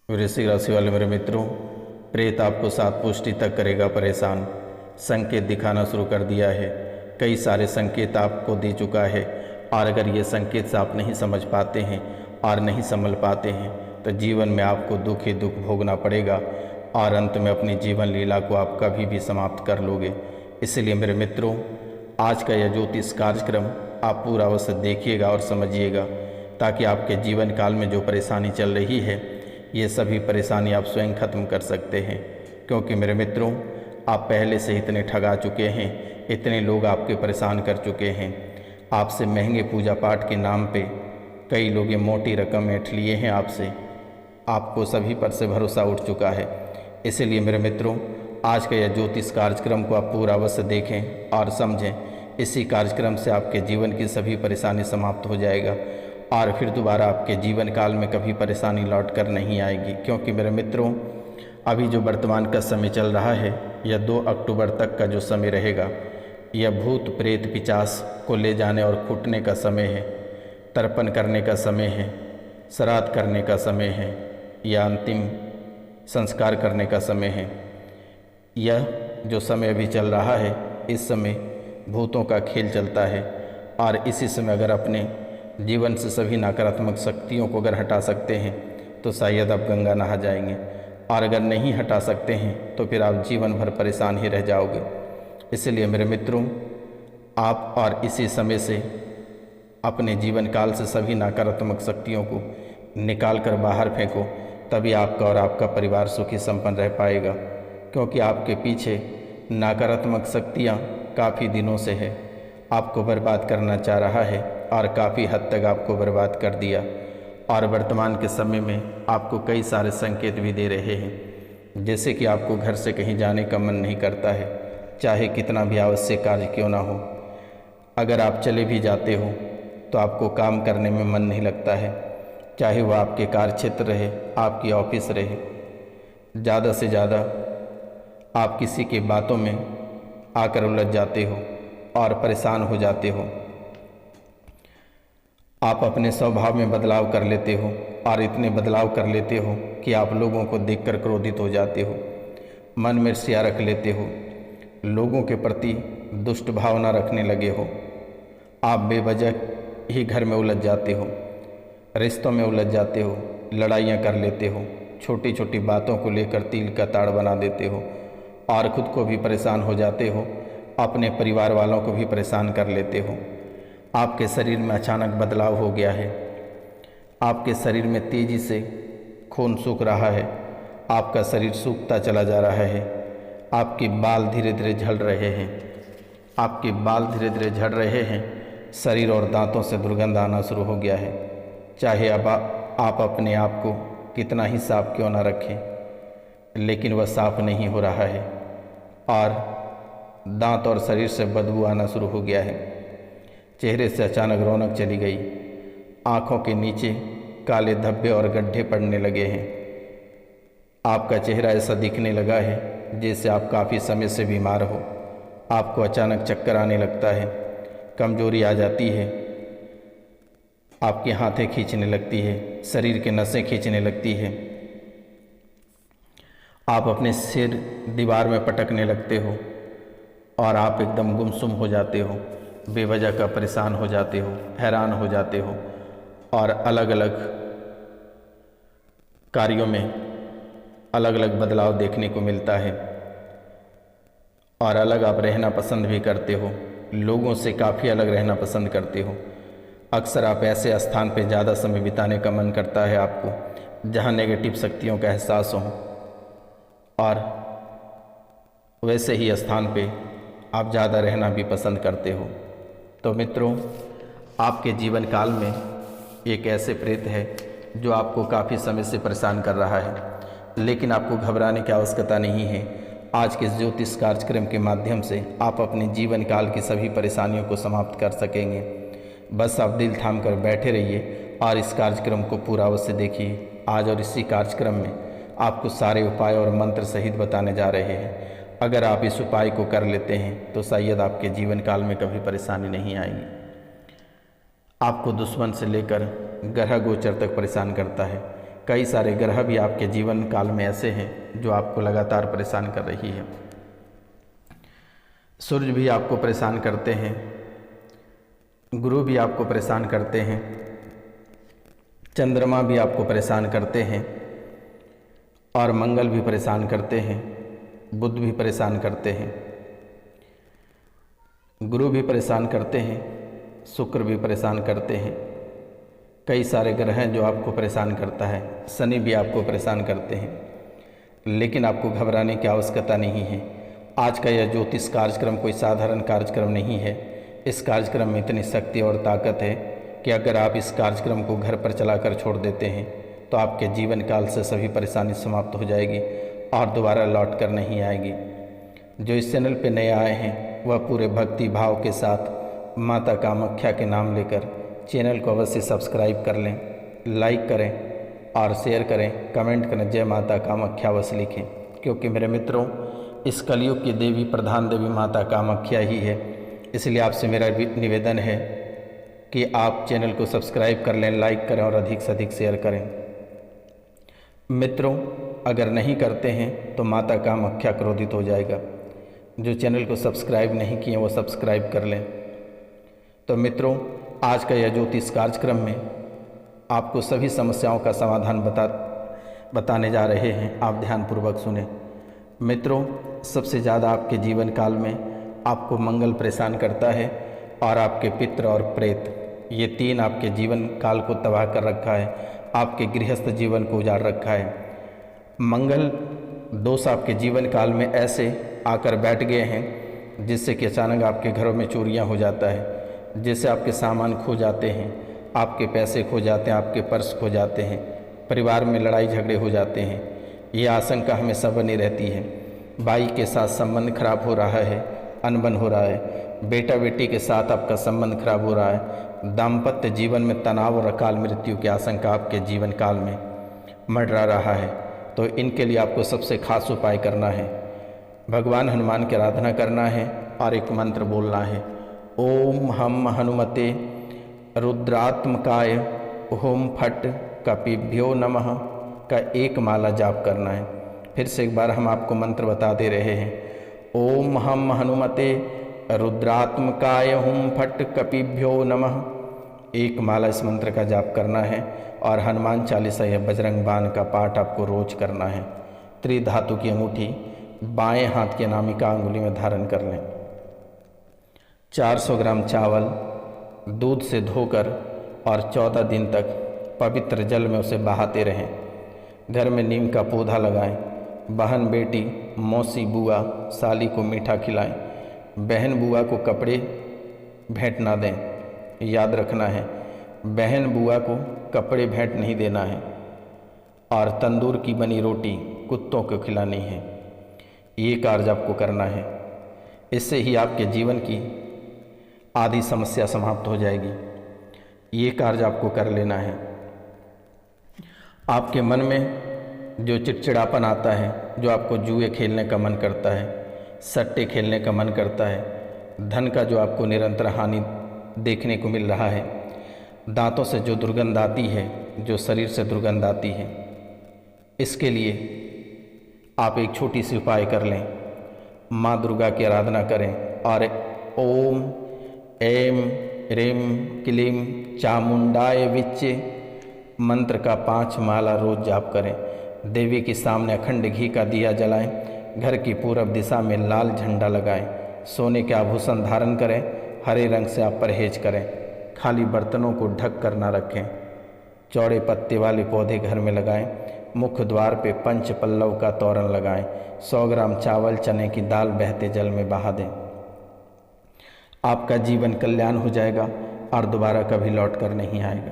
वृश्चिक राशि वाले मेरे मित्रों, प्रेत आपको 7 पुष्टि तक करेगा परेशान। संकेत दिखाना शुरू कर दिया है। कई सारे संकेत आपको दे चुका है और अगर ये संकेत से आप नहीं समझ पाते हैं और नहीं संभल पाते हैं तो जीवन में आपको दुख ही दुख भोगना पड़ेगा और अंत में अपनी जीवन लीला को आप कभी भी समाप्त कर लोगे। इसलिए मेरे मित्रों, आज का यह ज्योतिष कार्यक्रम आप पूरा अवश्य देखिएगा और समझिएगा, ताकि आपके जीवन काल में जो परेशानी चल रही है ये सभी परेशानी आप स्वयं खत्म कर सकते हैं। क्योंकि मेरे मित्रों, आप पहले से इतने ठगा चुके हैं, इतने लोग आपके परेशान कर चुके हैं। आपसे महंगे पूजा पाठ के नाम पे कई लोग ये मोटी रकम ऐंठ लिए हैं आपसे। आपको सभी पर से भरोसा उठ चुका है। इसलिए मेरे मित्रों, आज का यह ज्योतिष कार्यक्रम को आप पूरा अवश्य देखें और समझें। इसी कार्यक्रम से आपके जीवन की सभी परेशानी समाप्त हो जाएगा और फिर दोबारा आपके जीवन काल में कभी परेशानी लौट कर नहीं आएगी। क्योंकि मेरे मित्रों, अभी जो वर्तमान का समय चल रहा है यह 2 अक्टूबर तक का जो समय रहेगा, यह भूत प्रेत पिशाच को ले जाने और कूटने का समय है, तर्पण करने का समय है, श्राद्ध करने का समय है या अंतिम संस्कार करने का समय है। यह जो समय अभी चल रहा है, इस समय भूतों का खेल चलता है और इसी समय अगर अपने जीवन से सभी नकारात्मक शक्तियों को अगर हटा सकते हैं तो शायद आप गंगा नहा जाएंगे, और अगर नहीं हटा सकते हैं तो फिर आप जीवन भर परेशान ही रह जाओगे। इसलिए मेरे मित्रों, आप और इसी समय से अपने जीवन काल से सभी नकारात्मक शक्तियों को निकाल कर बाहर फेंको, तभी आपका और आपका परिवार सुखी संपन्न रह पाएगा। क्योंकि आपके पीछे नकारात्मक शक्तियाँ काफ़ी दिनों से है, आपको बर्बाद करना चाह रहा है और काफ़ी हद तक आपको बर्बाद कर दिया। और वर्तमान के समय में आपको कई सारे संकेत भी दे रहे हैं, जैसे कि आपको घर से कहीं जाने का मन नहीं करता है, चाहे कितना भी आवश्यक कार्य क्यों ना हो। अगर आप चले भी जाते हो तो आपको काम करने में मन नहीं लगता है, चाहे वह आपके कार्य क्षेत्र रहे, आपकी ऑफिस रहे। ज़्यादा से ज़्यादा आप किसी की बातों में आकर उलझ जाते हो और परेशान हो जाते हो। आप अपने स्वभाव में बदलाव कर लेते हो और इतने बदलाव कर लेते हो कि आप लोगों को देखकर क्रोधित हो जाते हो, मन में ईर्ष्या रख लेते हो, लोगों के प्रति दुष्ट भावना रखने लगे हो। आप बेवजह ही घर में उलझ जाते हो, रिश्तों में उलझ जाते हो, लड़ाइयाँ कर लेते हो, छोटी छोटी बातों को लेकर तिल का ताड़ बना देते हो और ख़ुद को भी परेशान हो जाते हो, अपने परिवार वालों को भी परेशान कर लेते हो। आपके शरीर में अचानक बदलाव हो गया है, आपके शरीर में तेज़ी से खून सूख रहा है, आपका शरीर सूखता चला जा रहा है, आपके बाल धीरे धीरे झड़ रहे हैं, आपके बाल धीरे धीरे झड़ रहे हैं, शरीर और दांतों से दुर्गंध आना शुरू हो गया है। चाहे अब आप अपने आप को कितना ही साफ क्यों ना रखें, लेकिन वह साफ नहीं हो रहा है और दांत और शरीर से बदबू आना शुरू हो गया है। चेहरे से अचानक रौनक चली गई, आँखों के नीचे काले धब्बे और गड्ढे पड़ने लगे हैं। आपका चेहरा ऐसा दिखने लगा है जैसे आप काफ़ी समय से बीमार हो। आपको अचानक चक्कर आने लगता है, कमजोरी आ जाती है, आपकी हाथें खींचने लगती है, शरीर के नसें खींचने लगती है, आप अपने सिर दीवार में पटकने लगते हो और आप एकदम गुमसुम हो जाते हो, बेवजह का परेशान हो जाते हो, हैरान हो जाते हो और अलग अलग कार्यों में अलग अलग बदलाव देखने को मिलता है और अलग आप रहना पसंद भी करते हो, लोगों से काफ़ी अलग रहना पसंद करते हो। अक्सर आप ऐसे स्थान पर ज़्यादा समय बिताने का मन करता है आपको जहाँ नेगेटिव शक्तियों का एहसास हो, और वैसे ही स्थान पे आप ज़्यादा रहना भी पसंद करते हो। तो मित्रों, आपके जीवन काल में एक ऐसे प्रेत है जो आपको काफ़ी समय से परेशान कर रहा है, लेकिन आपको घबराने की आवश्यकता नहीं है। आज के ज्योतिष कार्यक्रम के माध्यम से आप अपने जीवन काल की सभी परेशानियों को समाप्त कर सकेंगे। बस आप दिल थाम कर बैठे रहिए और इस कार्यक्रम को पूरा अवश्य देखिए। आज और इसी कार्यक्रम में आपको सारे उपाय और मंत्र सहित बताने जा रहे हैं। अगर आप इस उपाय को कर लेते हैं तो शायद आपके जीवन काल में कभी परेशानी नहीं आएगी। आपको दुश्मन से लेकर ग्रह गोचर तक परेशान करता है, कई सारे ग्रह भी आपके जीवन काल में ऐसे हैं जो आपको लगातार परेशान कर रही है। सूर्य भी आपको परेशान करते हैं, गुरु भी आपको परेशान करते हैं, चंद्रमा भी आपको परेशान करते हैं और मंगल भी परेशान करते हैं, बुध भी परेशान करते हैं, गुरु भी परेशान करते हैं, शुक्र भी परेशान करते हैं। कई सारे ग्रह हैं जो आपको परेशान करता है, शनि भी आपको परेशान करते हैं, लेकिन आपको घबराने की आवश्यकता नहीं है। आज का यह ज्योतिष कार्यक्रम कोई साधारण कार्यक्रम नहीं है। इस कार्यक्रम में इतनी शक्ति और ताकत है कि अगर आप इस कार्यक्रम को घर पर चलाकर छोड़ देते हैं तो आपके जीवन काल से सभी परेशानी समाप्त हो जाएगी और दोबारा लौट कर नहीं आएगी। जो इस चैनल पर नए आए हैं वह पूरे भक्ति भाव के साथ माता कामाख्या के नाम लेकर चैनल को अवश्य सब्सक्राइब कर लें, लाइक करें और शेयर करें, कमेंट करें, जय माता कामाख्या अवश्य लिखें। क्योंकि मेरे मित्रों, इस कलयुग की देवी, प्रधान देवी माता कामाख्या ही है। इसलिए आपसे मेरा निवेदन है कि आप चैनल को सब्सक्राइब कर लें, लाइक करें और अधिक से अधिक शेयर करें। मित्रों, अगर नहीं करते हैं तो माता कामाख्या क्रोधित हो जाएगा। जो चैनल को सब्सक्राइब नहीं किए वो सब्सक्राइब कर लें। तो मित्रों, आज का यह ज्योतिष कार्यक्रम में आपको सभी समस्याओं का समाधान बताने जा रहे हैं। आप ध्यानपूर्वक सुने। मित्रों, सबसे ज़्यादा आपके जीवन काल में आपको मंगल परेशान करता है और आपके पितृ और प्रेत, ये तीन आपके जीवन काल को तबाह कर रखा है, आपके गृहस्थ जीवन को उजाड़ रखा है। मंगल दोष आपके जीवन काल में ऐसे आकर बैठ गए हैं जिससे कि अचानक आपके घरों में चोरियां हो जाता है, जिससे आपके सामान खो जाते हैं, आपके पैसे खो जाते हैं, आपके पर्स खो जाते हैं, परिवार में लड़ाई झगड़े हो जाते हैं। ये आशंका हमेशा बनी रहती है। भाई के साथ संबंध खराब हो रहा है, अनबन हो रहा है, बेटा बेटी के साथ आपका संबंध खराब हो रहा है, दाम्पत्य जीवन में तनाव और अकाल मृत्यु की आशंका आपके जीवन काल में मंडरा रहा है। तो इनके लिए आपको सबसे खास उपाय करना है, भगवान हनुमान की आराधना करना है और एक मंत्र बोलना है, ओम हम हनुमते रुद्रात्मकाय ओम फट कपिभ्यो नमः का एक माला जाप करना है। फिर से एक बार हम आपको मंत्र बता दे रहे हैं, ओम हम हनुमते रुद्रात्मकाय हुम फट कपिभ्यो नमः। एक माला इस मंत्र का जाप करना है और हनुमान चालीसा या बजरंग बाण का पाठ आपको रोज करना है। त्रिधातु की अंगूठी बाएं हाथ की अनामिका अंगुली में धारण कर लें। 400 ग्राम चावल दूध से धोकर और 14 दिन तक पवित्र जल में उसे बहाते रहें। घर में नीम का पौधा लगाएं। बहन बेटी, मौसी, बुआ, साली को मीठा खिलाएं। बहन बुआ को कपड़े भेंट ना दें। याद रखना है, बहन बुआ को कपड़े भेंट नहीं देना है और तंदूर की बनी रोटी कुत्तों को खिलानी है। ये कार्य आपको करना है। इससे ही आपके जीवन की आधी समस्या समाप्त हो जाएगी। ये कार्य आपको कर लेना है। आपके मन में जो चिड़चिड़ापन आता है, जो आपको जुए खेलने का मन करता है, सट्टे खेलने का मन करता है, धन का जो आपको निरंतर हानि देखने को मिल रहा है, दांतों से जो दुर्गंध आती है, जो शरीर से दुर्गंध आती है, इसके लिए आप एक छोटी सी उपाय कर लें। माँ दुर्गा की आराधना करें और ओम ऐं ह्रीं क्लीं चामुंडाय विच्चे मंत्र का 5 माला रोज जाप करें। देवी के सामने अखंड घी का दिया जलाएं। घर की पूरब दिशा में लाल झंडा लगाएं। सोने के आभूषण धारण करें। हरे रंग से आप परहेज करें। खाली बर्तनों को ढक कर ना रखें। चौड़े पत्ते वाले पौधे घर में लगाएं। मुख्य द्वार पे पंच पल्लव का तोरण लगाएं। 100 ग्राम चावल चने की दाल बहते जल में बहा दें। आपका जीवन कल्याण हो जाएगा और दोबारा कभी लौट कर नहीं आएगा।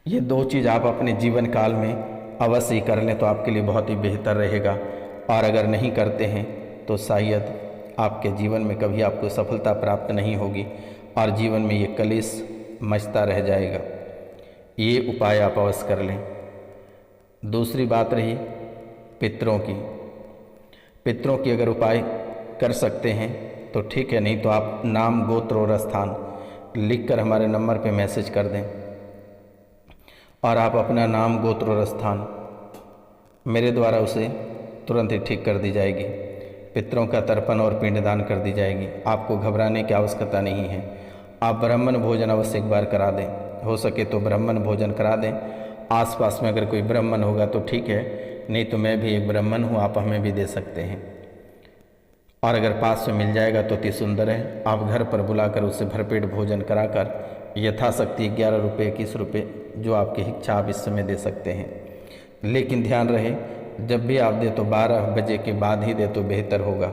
ये 2 चीज़ आप अपने जीवन काल में अवश्य ही कर लें तो आपके लिए बहुत ही बेहतर रहेगा। और अगर नहीं करते हैं तो शायद आपके जीवन में कभी आपको सफलता प्राप्त नहीं होगी और जीवन में ये कलेश मचता रह जाएगा। ये उपाय आप अवश्य कर लें। दूसरी बात रही पितरों की। पितरों की अगर उपाय कर सकते हैं तो ठीक है, नहीं तो आप नाम, गोत्र और स्थान लिखकर हमारे नंबर पे मैसेज कर दें और आप अपना नाम, गोत्र और स्थान मेरे द्वारा उसे तुरंत ही ठीक कर दी जाएगी। पितरों का तर्पण और पिंडदान कर दी जाएगी। आपको घबराने की आवश्यकता नहीं है। आप ब्राह्मण भोजन अवश्य एक बार करा दें, हो सके तो ब्राह्मण भोजन करा दें। आसपास में अगर कोई ब्राह्मण होगा तो ठीक है, नहीं तो मैं भी एक ब्राह्मण हूँ, आप हमें भी दे सकते हैं। और अगर पास में मिल जाएगा तो अति सुंदर है। आप घर पर बुलाकर उसे भरपेट भोजन कराकर यथाशक्ति 11 रुपये, 21 रुपये जो आपकी इच्छा आप इस समय दे सकते हैं। लेकिन ध्यान रहे, जब भी आप दे तो 12 बजे के बाद ही दे तो बेहतर होगा,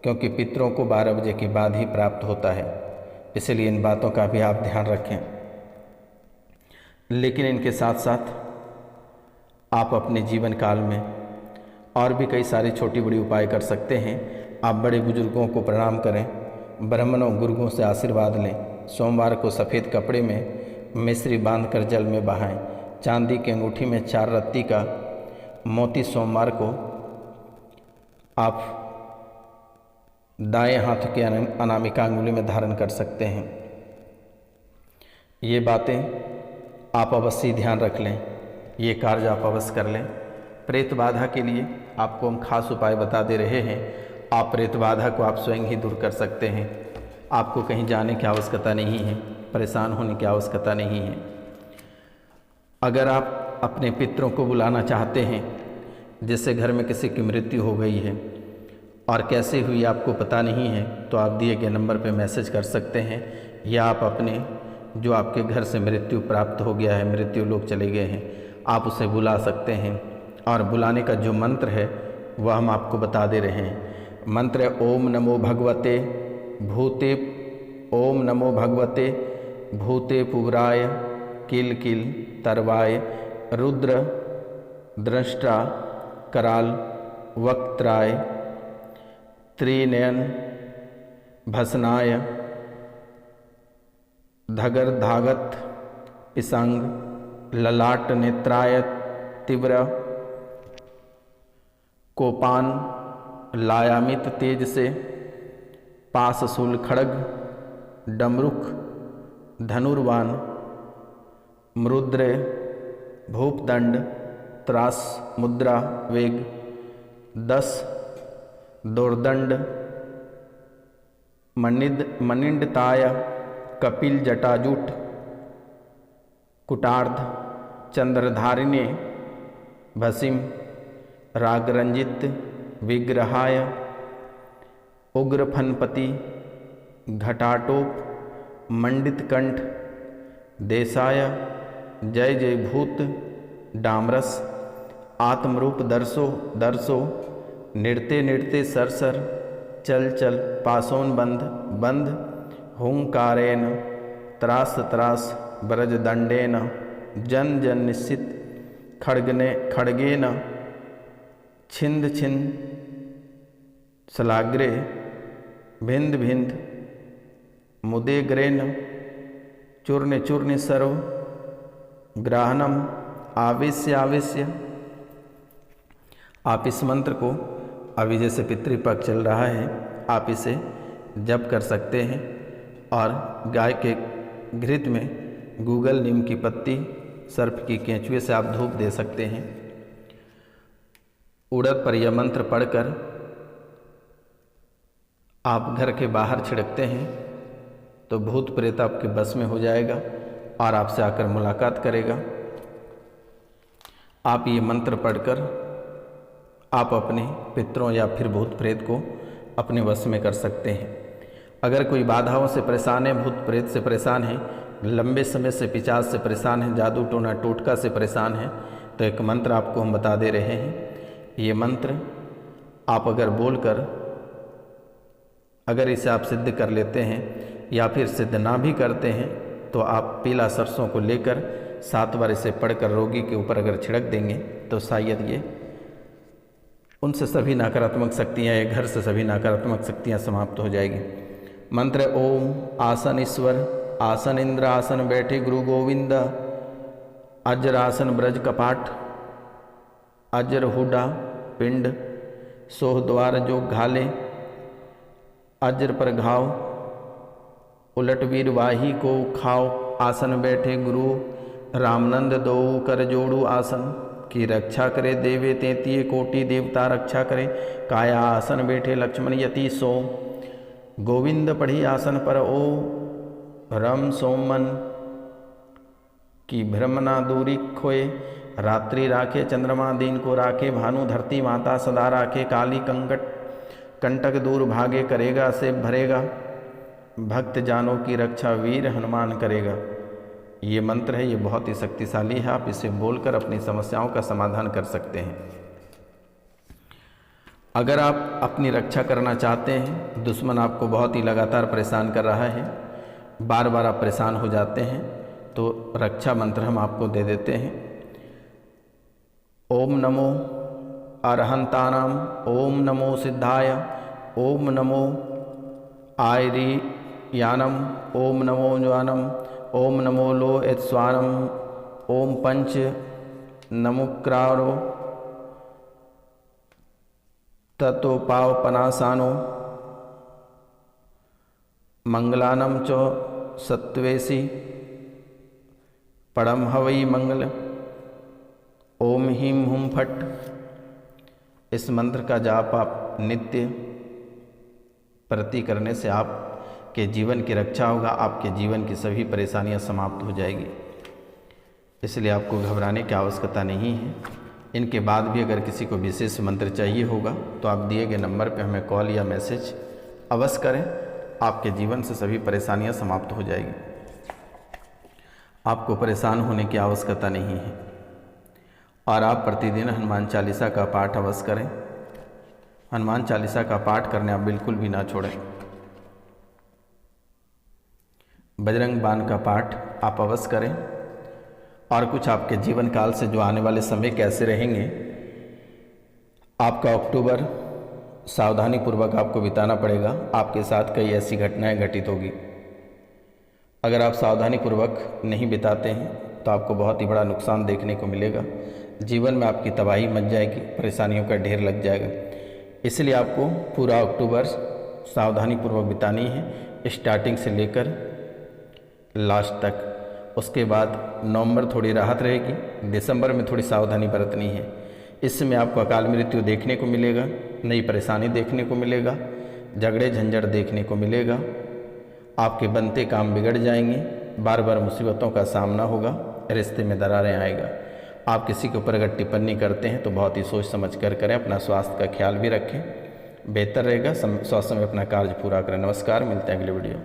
क्योंकि पितरों को 12 बजे के बाद ही प्राप्त होता है। इसलिए इन बातों का भी आप ध्यान रखें। लेकिन इनके साथ साथ आप अपने जीवन काल में और भी कई सारे छोटी बड़ी उपाय कर सकते हैं। आप बड़े बुजुर्गों को प्रणाम करें, ब्राह्मणों गुरुओं से आशीर्वाद लें। सोमवार को सफ़ेद कपड़े में मिश्री बांधकर जल में बहाएं। चांदी की अंगूठी में 4 रत्ती का मोती सोमवार को आप दाएं हाथ के अनामिका अंगुली में धारण कर सकते हैं। ये बातें आप अवश्य ध्यान रख लें, ये कार्य आप अवश्य कर लें। प्रेत बाधा के लिए आपको हम खास उपाय बता दे रहे हैं। आप प्रेत बाधा को आप स्वयं ही दूर कर सकते हैं। आपको कहीं जाने की आवश्यकता नहीं है, परेशान होने की आवश्यकता नहीं है। अगर आप अपने पितरों को बुलाना चाहते हैं, जिससे घर में किसी की मृत्यु हो गई है और कैसे हुई आपको पता नहीं है, तो आप दिए गए नंबर पर मैसेज कर सकते हैं, या आप अपने जो आपके घर से मृत्यु प्राप्त हो गया है, मृत्यु लोग चले गए हैं, आप उसे बुला सकते हैं। और बुलाने का जो मंत्र है वह हम आपको बता दे रहे हैं। मंत्र है ओम नमो भगवते भूते, ओम नमो भगवते भूते पुवराय किल किल तरवाय रुद्र दृष्टा कराल वक्त्राय त्रिनयन भसनाय धगर धागत पिसंग ललाट नेत्राय तीव्र कोपान लायामित तेज से पाशशूल खड़ग डमरुख धनुर्वान मरुद्र भूपदंड त्रास मुद्रा वेग 10 दोर्दंड मनिंडताय कपिल जटाजूट कुटार्ध चंद्रधारिणे भसिम रागरंजित विग्रहाय उग्रफनपति घटाटोप मंडित कंठ देशाय जय जय भूत डामरस आत्मरूप दर्शो दर्शो नृत्य नृत्य सरसर चल चल पासोन बंध बंध हुंकारेण त्रास त्रास ब्रजदंडेन जन जन निश्चित खड्गेन छिंद छिंद सलाग्रे भिंद भिंद मुदेग्रेन चूर्ण चूर्ण सर्व ग्राहनम आवेश्य आवेश्य। आप इस मंत्र को अभी जैसे पितृपक्ष चल रहा है, आप इसे जप कर सकते हैं। और गाय के घृत में गूगल नीम की पत्ती सर्प की केंचुए से आप धूप दे सकते हैं। उड़द पर यह मंत्र पढ़कर आप घर के बाहर छिड़कते हैं तो भूत प्रेत आपके बस में हो जाएगा और आपसे आकर मुलाकात करेगा। आप ये मंत्र पढ़कर आप अपने पितरों या फिर भूत प्रेत को अपने वश में कर सकते हैं। अगर कोई बाधाओं से परेशान है, भूत प्रेत से परेशान है, लंबे समय से पिशाच से परेशान है, जादू टोना टोटका से परेशान है, तो एक मंत्र आपको हम बता दे रहे हैं। ये मंत्र आप अगर बोलकर अगर इसे आप सिद्ध कर लेते हैं या फिर सिद्ध ना भी करते हैं, तो आप पीला सरसों को लेकर 7 बार इसे पढ़कर रोगी के ऊपर अगर छिड़क देंगे तो शायद ये उनसे सभी नकारात्मक शक्तियाँ या घर से सभी नकारात्मक शक्तियाँ समाप्त हो जाएगी। मंत्र ओम आसन ईश्वर आसन इंद्र आसन बैठे गुरु गोविंद अजर आसन ब्रज कपाट अजर हुडा पिंड सोह द्वार जो घाले अजर पर घाव उलट वीर वाही को खाओ आसन बैठे गुरु रामनंद दो कर जोड़ू आसन, की रक्षा करे देवे 33 कोटि देवता रक्षा करे। काया आसन बैठे लक्ष्मण यति सो, गोविंद पढ़ी आसन पर ओ रम सोमन। की भ्रमना दूरी खोए, रात्रि राखे चंद्रमा दीन को राखे। भानु धरती माता सदा राखे, काली कंटक दूर भागे। करेगा से भरेगा, भक्त जानों की रक्षा वीर हनुमान करेगा। ये मंत्र है, ये बहुत ही शक्तिशाली है। आप इसे बोलकर अपनी समस्याओं का समाधान कर सकते हैं। अगर आप अपनी रक्षा करना चाहते हैं, दुश्मन आपको बहुत ही लगातार परेशान कर रहा है, बार बार आप परेशान हो जाते हैं, तो रक्षा मंत्र हम आपको दे देते हैं। ओम नमो अरहंतानाम, ओम नमो सिद्धाय, ओम नमो आयरियानम, ओम नमो ज्वानम, ओम नमो लो स्वानम, ओम पंच नमुक्रारो ततो पाव पनासानो, मंगलानम चो सत्वेसी पड़म हवई मंगल। ओम हीम हुम फट। इस मंत्र का जाप आप नित्य प्रति करने से आपके जीवन की रक्षा होगा, आपके जीवन की सभी परेशानियां समाप्त हो जाएगी। इसलिए आपको घबराने की आवश्यकता नहीं है। इनके बाद भी अगर किसी को विशेष मंत्र चाहिए होगा तो आप दिए गए नंबर पर हमें कॉल या मैसेज अवश्य करें, आपके जीवन से सभी परेशानियां समाप्त हो जाएगी। आपको परेशान होने की आवश्यकता नहीं है। और आप प्रतिदिन हनुमान चालीसा का पाठ अवश्य करें। हनुमान चालीसा का पाठ करने आप बिल्कुल भी ना छोड़ें। बजरंग बाण का पाठ आप अवश्य करें। और कुछ आपके जीवन काल से जो आने वाले समय कैसे रहेंगे, आपका अक्टूबर सावधानी पूर्वक आपको बिताना पड़ेगा। आपके साथ कई ऐसी घटनाएं घटित होगी। अगर आप सावधानी पूर्वक नहीं बिताते हैं तो आपको बहुत ही बड़ा नुकसान देखने को मिलेगा। जीवन में आपकी तबाही मच जाएगी, परेशानियों का ढेर लग जाएगा। इसलिए आपको पूरा अक्टूबर सावधानी पूर्वक बितानी है, स्टार्टिंग से लेकर लास्ट तक। उसके बाद नवंबर थोड़ी राहत रहेगी, दिसंबर में थोड़ी सावधानी बरतनी है। इसमें आपको अकाल मृत्यु देखने को मिलेगा, नई परेशानी देखने को मिलेगा, झगड़े झंझट देखने को मिलेगा, आपके बनते काम बिगड़ जाएंगे, बार बार मुसीबतों का सामना होगा, रिश्ते में दरारें आएगा। आप किसी के ऊपर अगर टिप्पणी करते हैं तो बहुत ही सोच समझ कर करें। अपना स्वास्थ्य का ख्याल भी रखें, बेहतर रहेगा। समय पर अपना कार्य पूरा करें। नमस्कार, मिलते हैं अगले वीडियो।